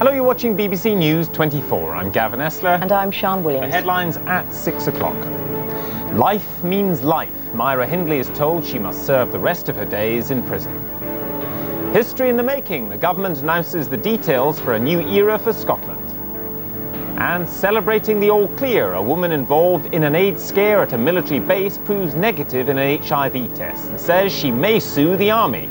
Hello, you're watching BBC News 24. I'm Gavin Esler. And I'm Sian Williams. The headlines at 6 o'clock. Life means life. Myra Hindley is told she must serve the rest of her days in prison. History in the making. The government announces the details for a new era for Scotland. And celebrating the all clear, a woman involved in an AIDS scare at a military base proves negative in an HIV test and says she may sue the army.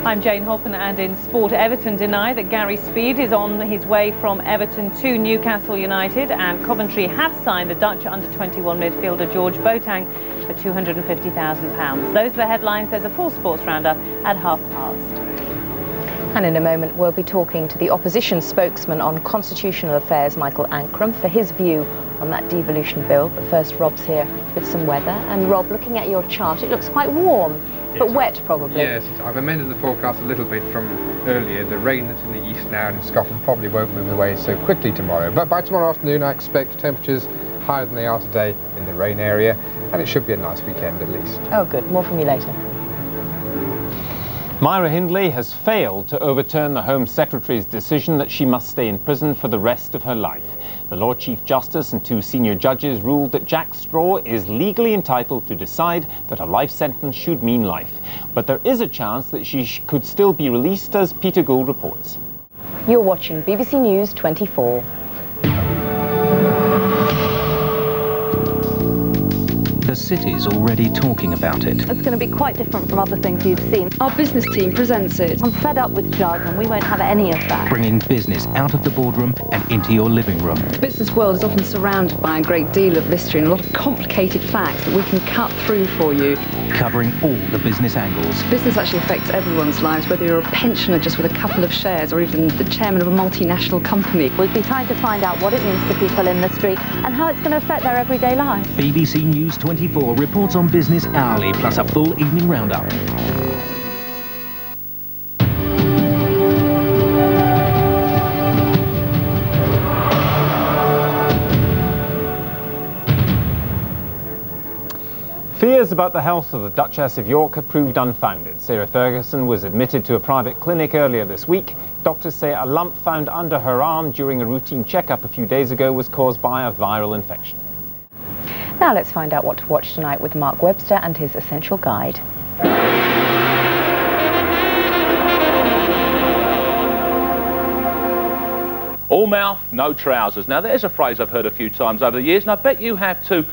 I'm Jane Hoppen, and in sport, Everton deny that Gary Speed is on his way from Everton to Newcastle United, and Coventry have signed the Dutch under-21 midfielder George Boateng for £250,000. Those are the headlines. There's a full sports roundup at past. And in a moment, we'll be talking to the opposition spokesman on constitutional affairs, Michael Ancram, for his view on that devolution bill. But first, Rob's here with some weather. And Rob, looking at your chart, it looks quite warm. But wet, probably. Yes, I've amended the forecast a little bit from earlier. The rain that's in the east now and in Scotland probably won't move away so quickly tomorrow. But by tomorrow afternoon, I expect temperatures higher than they are today in the rain area, and it should be a nice weekend at least. Oh, good. More from you later. Myra Hindley has failed to overturn the Home Secretary's decision that she must stay in prison for the rest of her life. The Lord Chief Justice and two senior judges ruled that Jack Straw is legally entitled to decide that a life sentence should mean life. But there is a chance that she could still be released, as Peter Gould reports. You're watching BBC News 24. The city's already talking about it. It's going to be quite different from other things you've seen. Our business team presents it. I'm fed up with jargon. We won't have any of that. Bringing business out of the boardroom and into your living room. The business world is often surrounded by a great deal of mystery and a lot of complicated facts that we can cut through for you. Covering all the business angles. Business actually affects everyone's lives, whether you're a pensioner just with a couple of shares or even the chairman of a multinational company. We've been trying to find out what it means to people in the street and how it's going to affect their everyday lives. BBC News 24 reports on business hourly, plus a full evening roundup. Fears about the health of the Duchess of York have proved unfounded. Sarah Ferguson was admitted to a private clinic earlier this week. Doctors say a lump found under her arm during a routine checkup a few days ago was caused by a viral infection. Now let's find out what to watch tonight with Mark Webster and his Essential Guide. All mouth, no trousers. Now there's a phrase I've heard a few times over the years, and I bet you have too.